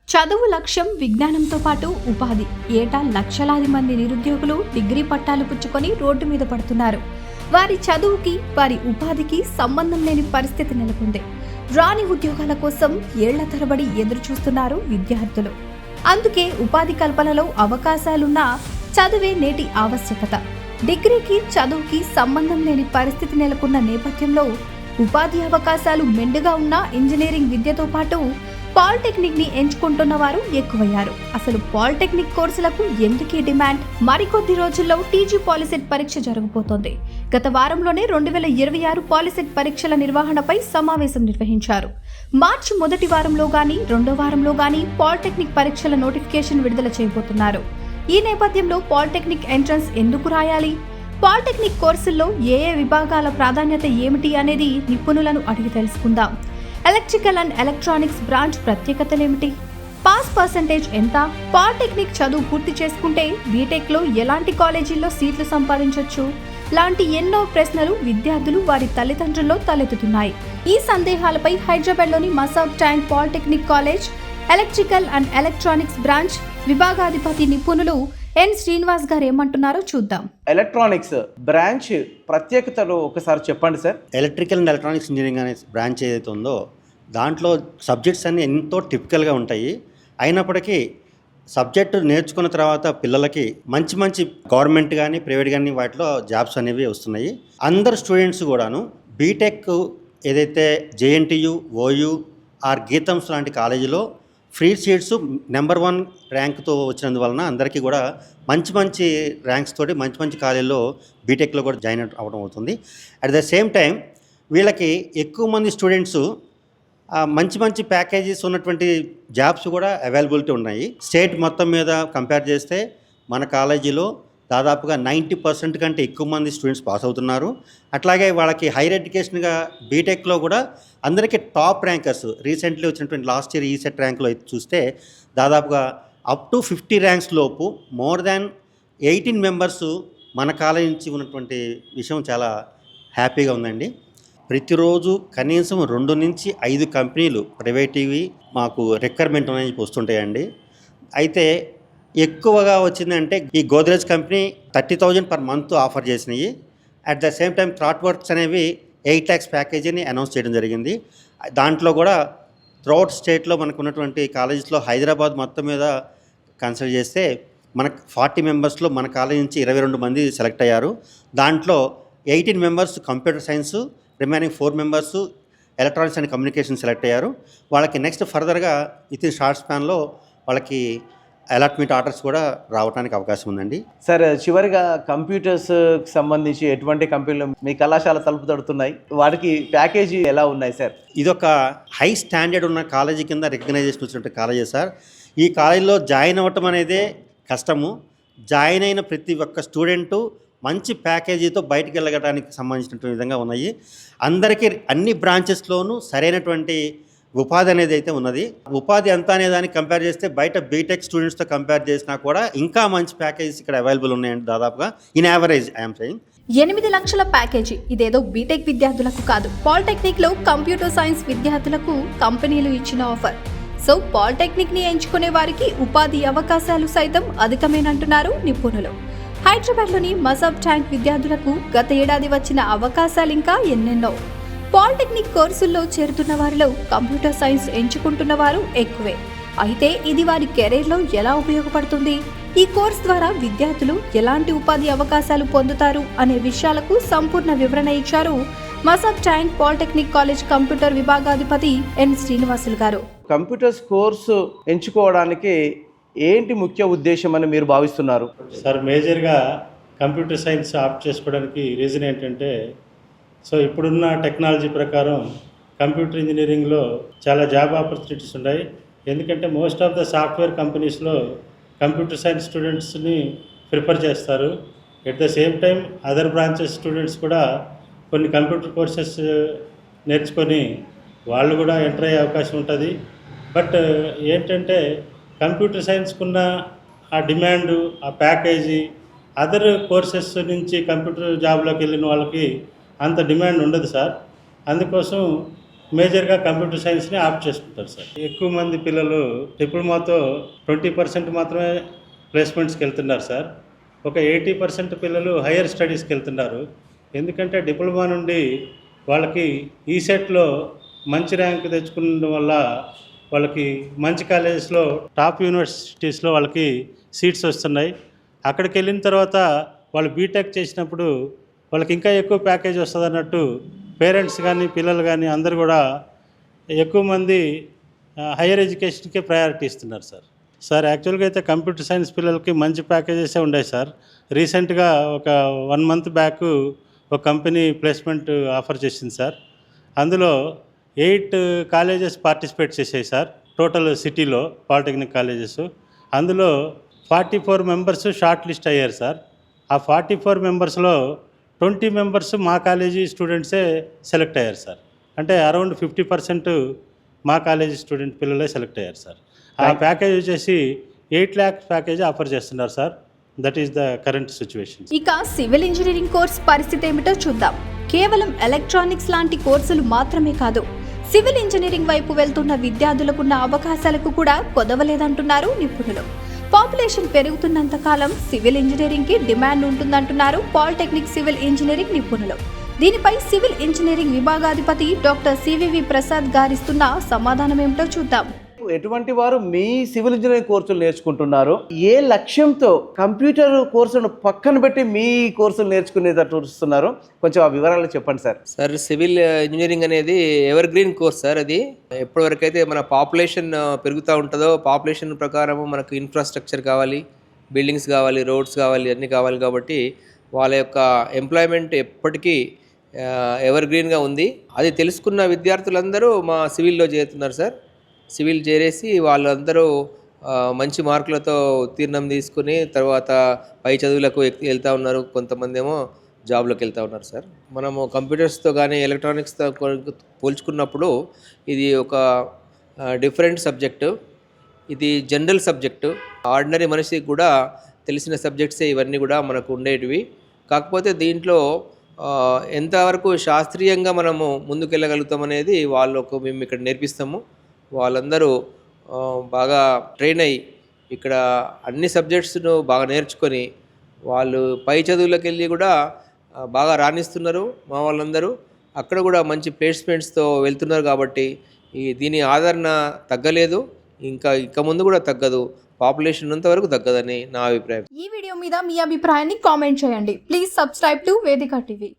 చదువు లక్ష్యం విజ్ఞానంతో పాటు ఉపాధి. ఏటా లక్షలాది మంది నిరుద్యోగులు డిగ్రీ పట్టాలు పుచ్చుకొని రోడ్డు మీద పడుతున్నారు. వారి చదువుకి, వారి ఉపాధికి సంబంధం లేని పరిస్థితి నెలకొంది. రాని ఉద్యోగాల కోసం ఏళ్ల తరబడి ఎదురు చూస్తున్నారు విద్యార్థులు. అందుకే ఉపాధి కల్పనలో అవకాశాలున్నా చదువే నేటి ఆవశ్యకత. డిగ్రీకి, చదువుకి సంబంధం లేని పరిస్థితి నెలకొన్న నేపథ్యంలో ఉపాధి అవకాశాలు మెండుగా ఉన్న ఇంజనీరింగ్ విద్యతో పాటు పాలిటెక్నిక్ ని ఎంచుకుంటున్న వారు ఎక్కువయ్యారు. అసలు పాలిటెక్నిక్ కోర్సులకు ఎందుకీ డిమాండ్? మరికొద్ది రోజుల్లో టీజీ పాలిసెట్ పరీక్ష జరగబోతోంది. గత వారంలోనే 2026 పాలిసెట్ పరీక్షల నిర్వహణపై సమావేశం నిర్వహించారు. మార్చి మొదటి వారంలో గానీ, రెండో వారంలో గానీ పాలిటెక్నిక్ పరీక్షల నోటిఫికేషన్ విడుదల చేయబోతున్నారు. ఈ నేపథ్యంలో పాలిటెక్నిక్ ఎంట్రన్స్ ఎందుకు రాయాలి? పాలిటెక్నిక్ కోర్సుల్లో ఏ విభాగాల ప్రాధాన్యత ఏమిటి అనేది నిపుణులను అడిగి తెలుసుకుందాం. ఎలక్ట్రికల్ అండ్ ఎలక్ట్రానిక్స్ బ్రాంచ్ ప్రత్యేకతలేమిటి? పాస్ పర్సెంటేజ్ ఎంత? పాలిటెక్నిక్ చదువు పూర్తి చేసుకుంటే బీటెక్ లో ఎలాంటి కాలేజీల్లో సీట్లు సంపాదించొచ్చు? లాంటి ఎన్నో ప్రశ్నలు విద్యార్థులు, వారి తల్లిదండ్రుల్లో తలెత్తుతున్నాయి. ఈ సందేహాలపై హైదరాబాద్లోని Masab Tank polytechnic college electrical and electronics branch విభాగాధిపతి నిపుణులు ఎన్ శ్రీనివాస్ గారు ఏమంటున్నారో చూద్దాం. ఎలక్ట్రానిక్స్ బ్రాంచ్ ప్రత్యేకతలు ఒకసారి చెప్పండి sir. Electrical and electronics engineering అనే బ్రాంచ్ ఏదైతే ఉందో దాంట్లో సబ్జెక్ట్స్ అన్నీ ఎంతో టిపికల్గా ఉంటాయి. అయినప్పటికీ సబ్జెక్టు నేర్చుకున్న తర్వాత పిల్లలకి మంచి మంచి గవర్నమెంట్ కానీ ప్రైవేట్ కానీ వాటిలో జాబ్స్ అనేవి వస్తున్నాయి. అందరు స్టూడెంట్స్ కూడాను బీటెక్ ఏదైతే జేఎన్టీయు, ఓయూ ఆర్ గీతంస్ లాంటి కాలేజీలో ఫ్రీ సీట్స్ నెంబర్ 1 ర్యాంక్తో వచ్చినందువలన అందరికీ కూడా మంచి మంచి ర్యాంక్స్ తోటి మంచి మంచి కాలేజీలో బీటెక్లో కూడా జాయిన్ అవ్వడం అవుతుంది. అట్ ద సేమ్ టైం వీళ్ళకి ఎక్కువ మంది స్టూడెంట్స్ మంచి మంచి ప్యాకేజెస్ ఉన్నటువంటి జాబ్స్ కూడా అవైలబిలిటీ ఉన్నాయి. స్టేట్ మొత్తం మీద కంపేర్ చేస్తే మన కాలేజీలో దాదాపుగా 90% కంటే ఎక్కువ మంది స్టూడెంట్స్ పాస్ అవుతున్నారు. అట్లాగే వాళ్ళకి హైయర్ ఎడ్యుకేషన్గా బీటెక్లో కూడా అందరికీ టాప్ ర్యాంకర్స్ రీసెంట్లీ వచ్చినటువంటి లాస్ట్ ఇయర్ ఈసెట్ ర్యాంక్లో చూస్తే దాదాపుగా అప్ టు 50 ర్యాంక్స్ లోపు మోర్ దాన్ 18 మెంబర్స్ మన కాలేజీ నుంచి ఉన్నటువంటి విషయం చాలా హ్యాపీగా ఉందండి. ప్రతిరోజు కనీసం 2 నుంచి 5 కంపెనీలు ప్రైవేటివి మాకు రిక్వైర్మెంట్ అనేది వస్తుంటాయండి. అయితే ఎక్కువగా వచ్చిందంటే ఈ Godrej company 30,000 per month offer చేసినాయి. At the same time ThoughtWorks అనేవి 8 lakhs ప్యాకేజీని అనౌన్స్ చేయడం జరిగింది. దాంట్లో కూడా త్రూఅవుట్ స్టేట్లో మనకు ఉన్నటువంటి కాలేజెస్లో హైదరాబాద్ మొత్తం మీద కన్సిడర్ చేస్తే మనకు 40 మెంబర్స్లో మన కాలేజ్ నుంచి 22 మంది సెలెక్ట్ అయ్యారు. దాంట్లో 18 members computer science, remaining 4 members electronics and communication select అయ్యారు. వాళ్ళకి నెక్స్ట్ ఫర్దర్గా విత్ ఇన్ షార్ట్ స్పాన్లో వాళ్ళకి అలాట్మెంట్ ఆర్డర్స్ కూడా రావడానికి అవకాశం ఉందండి. సార్, చివరిగా కంప్యూటర్స్కి సంబంధించి ఎటువంటి కంపెనీలు మీ కళాశాల తలుపు తడుతున్నాయి? వాటికి ప్యాకేజీ ఎలా ఉన్నాయి సార్? ఇదొక హై స్టాండర్డ్ ఉన్న కాలేజీ కింద రికగ్నైజేషన్ వచ్చినట్టు కాలేజీ సార్. ఈ కాలేజీలో జాయిన్ అవ్వటం అనేదే కష్టము. జాయిన్ అయిన ప్రతి ఒక్క స్టూడెంటు మంచి ప్యాకేజీతో బయటికి వెళ్ళగడానికి సంబంధించినటువంటి విధంగా ఉన్నాయి. అందరికీ అన్ని బ్రాంచెస్లోనూ సరైనటువంటి ఉపాధి అనేది అయితే ఉన్నది. ఉపాధి ఎంత అనే దాన్ని కంపేర్ చేస్తే బయట బీటెక్ స్టూడెంట్స్తో కంపేర్ చేసినా కూడా ఇంకా మంచి ప్యాకేజెస్ ఇక్కడ అవైలబుల్ ఉన్నాయండి. దాదాపుగా ఇన్ యావరేజ్ ఐఎమ్ సెయింగ్ 8 లక్షల ప్యాకేజీ. ఇదేదో బీటెక్ విద్యార్థులకు కాదు, పాలిటెక్నిక్ లో కంప్యూటర్ సైన్స్ విద్యార్థులకు కంపెనీలు ఇచ్చిన ఆఫర్. సో పాలిటెక్నిక్ ని ఎంచుకునే వారికి ఉపాధి అవకాశాలు సైతం అధికమేనంటున్నారు నిపుణులు. హైదరాబాద్లోని మసాబ్ ట్యాంక్ విద్యార్థులకు గత ఏడాది వచ్చిన అవకాశాలు ఇంకా ఎన్నెన్నో. పాలిటెక్నిక్ కోర్సుల్లో చేరుతున్న వారిలో కంప్యూటర్ సైన్స్ ఎంచుకుంటున్న వారు ఎక్కువే. అయితే ఇది వారి కెరీర్లో ఎలా ఉపయోగపడుతుంది? ఈ కోర్స్ ద్వారా విద్యార్థులు ఎలాంటి ఉపాధి అవకాశాలు పొందుతారు అనే విషయాలకు సంపూర్ణ వివరణ ఇచ్చారు Masab Tank polytechnic college computer విభాగాధిపతి N Srinivasulu garu. Computers course ఎంచుకోవడానికి ఏంటి ముఖ్య ఉద్దేశం అని మీరు భావిస్తున్నారు? సార్, మేజర్గా కంప్యూటర్ సైన్స్ ఆప్ట్ చేసుకోవడానికి రీజన్ ఏంటంటే, సో ఇప్పుడున్న టెక్నాలజీ ప్రకారం కంప్యూటర్ ఇంజనీరింగ్లో చాలా జాబ్ ఆపర్చునిటీస్ ఉన్నాయి. ఎందుకంటే మోస్ట్ ఆఫ్ ద సాఫ్ట్వేర్ కంపెనీస్లో కంప్యూటర్ సైన్స్ స్టూడెంట్స్ని ప్రిఫర్ చేస్తారు. At the same time other branches students కూడా కొన్ని కంప్యూటర్ కోర్సెస్ నేర్చుకొని వాళ్ళు కూడా ఎంటర్ అయ్యే అవకాశం ఉంటుంది. బట్ ఏంటంటే కంప్యూటర్ సైన్స్కున్న ఆ డిమాండు, ఆ ప్యాకేజీ అదర్ కోర్సెస్ నుంచి కంప్యూటర్ జాబ్లోకి వెళ్ళిన వాళ్ళకి అంత డిమాండ్ ఉండదు సార్. అందుకోసం మేజర్గా కంప్యూటర్ సైన్స్ని ఆప్ట్ చేసుకుంటారు సార్. ఎక్కువ మంది పిల్లలు డిప్లొమాతో 20% మాత్రమే ప్లేస్మెంట్స్కి వెళ్తున్నారు సార్. ఒక 80% పిల్లలు హయ్యర్ స్టడీస్కి వెళ్తున్నారు. ఎందుకంటే డిప్లొమా నుండి వాళ్ళకి ఈసెట్లో మంచి ర్యాంక్ తెచ్చుకోవడం వల్ల వాళ్ళకి మంచి కాలేజెస్లో టాప్ యూనివర్సిటీస్లో వాళ్ళకి సీట్స్ వస్తున్నాయి. అక్కడికి వెళ్ళిన తర్వాత వాళ్ళు బీటెక్ చేసినప్పుడు వాళ్ళకి ఇంకా ఎక్కువ ప్యాకేజ్ వస్తుంది అన్నట్టు పేరెంట్స్ కానీ పిల్లలు కానీ అందరూ కూడా ఎక్కువ మంది హైయర్ ఎడ్యుకేషన్కే ప్రయారిటీ ఇస్తున్నారు సార్. సార్ యాక్చువల్గా అయితే కంప్యూటర్ సైన్స్ పిల్లలకి మంచి ప్యాకేజెసే ఉన్నాయి సార్. రీసెంట్గా ఒక 1 మంత్ బ్యాక్ ఒక కంపెనీ ప్లేస్మెంట్ ఆఫర్ చేసింది సార్. అందులో 8 కాలేజెస్ పార్టిసిపేట్ చేసాయి సార్ టోటల్ సిటీలో పాలిటెక్నిక్ కాలేజెస్. అందులో 44 మెంబర్స్ షార్ట్ లిస్ట్ అయ్యారు సార్. ఆ 44 మెంబర్స్లో 20 మెంబర్స్ మా కాలేజీ స్టూడెంట్సే సెలెక్ట్ అయ్యారు సార్. అంటే అరౌండ్ 50% మా కాలేజీ స్టూడెంట్ పిల్లలే సెలెక్ట్ అయ్యారు సార్. ఆ ప్యాకేజ్ వచ్చేసి 8 lakhs ప్యాకేజ్ ఆఫర్ చేస్తున్నారు sir. That is the current situation. ఇక సివిల్ ఇంజనీరింగ్ కోర్స్ పరిస్థితి ఏమిటో చూద్దాం. కేవలం ఎలక్ట్రానిక్స్ లాంటి కోర్సులు మాత్రమే కాదు, సివిల్ ఇంజనీరింగ్ వైపు వెళ్తున్న విద్యార్థులకున్న అవకాశాలకు కూడా కొదవలేదంటున్నారు నిపుణులు. పాపులేషన్ పెరుగుతున్నంత కాలం సివిల్ ఇంజనీరింగ్ కి డిమాండ్ ఉంటుందంటున్నారు పాలిటెక్నిక్ సివిల్ ఇంజనీరింగ్ నిపుణులు. దీనిపై సివిల్ ఇంజనీరింగ్ విభాగాధిపతి డాక్టర్ సివివి ప్రసాద్ గారిస్తున్న సమాధానం ఏమిటో చూద్దాం. ఎటువంటి వారు మీ సివిల్ ఇంజనీరింగ్ కోర్సులు నేర్చుకుంటున్నారు? ఏ లక్ష్యంతో కంప్యూటర్ కోర్సును పక్కన పెట్టి మీ కోర్సులు నేర్చుకునేటట్టు చూస్తున్నారు? కొంచెం ఆ వివరాలు చెప్పండి సార్. సార్ సివిల్ ఇంజనీరింగ్ అనేది ఎవర్ గ్రీన్ కోర్స్ సార్. అది ఎప్పటివరకైతే మన పాపులేషన్ పెరుగుతూ ఉంటుందో పాపులేషన్ ప్రకారం మనకు ఇన్ఫ్రాస్ట్రక్చర్ కావాలి, బిల్డింగ్స్ కావాలి, రోడ్స్ కావాలి, అన్నీ కావాలి. కాబట్టి వాళ్ళ యొక్క ఎంప్లాయ్మెంట్ ఎప్పటికీ ఎవర్ గ్రీన్గా ఉంది. అది తెలుసుకున్న విద్యార్థులందరూ మా సివిల్లో చేరుతున్నారు సార్. సివిల్ చేరేసి వాళ్ళందరూ మంచి మార్కులతో ఉత్తీర్ణం తీసుకుని తర్వాత పై చదువులకు వెళ్తూ ఉన్నారు. కొంతమంది ఏమో జాబ్లోకి వెళ్తూ ఉన్నారు సార్. మనము కంప్యూటర్స్తో కానీ ఎలక్ట్రానిక్స్తో పోల్చుకున్నప్పుడు ఇది ఒక డిఫరెంట్ సబ్జెక్టు. ఇది జనరల్ సబ్జెక్టు. ఆర్డినరీ మనిషికి కూడా తెలిసిన సబ్జెక్ట్సే ఇవన్నీ కూడా మనకు ఉండేటివి. కాకపోతే దీంట్లో ఎంతవరకు శాస్త్రీయంగా మనము ముందుకెళ్ళగలుగుతాం అనేది వాళ్ళకు మేము ఇక్కడ నేర్పిస్తాము. వాళ్ళందరూ బాగా ట్రైన్ అయ్యి ఇక్కడ అన్ని సబ్జెక్ట్స్ను బాగా నేర్చుకొని వాళ్ళు పై చదువులకు వెళ్ళి కూడా బాగా రాణిస్తున్నారు మా వాళ్ళందరూ. అక్కడ కూడా మంచి ప్లేస్మెంట్స్తో వెళ్తున్నారు. కాబట్టి దీని ఆదరణ తగ్గలేదు, ఇంకా ముందు కూడా తగ్గదు. పాపులేషన్ ఉన్నంతవరకు తగ్గదని నా అభిప్రాయం. ఈ వీడియో మీద మీ అభిప్రాయాన్ని కామెంట్ చేయండి. ప్లీజ్ సబ్స్క్రైబ్ టు వేదిక టీవీ.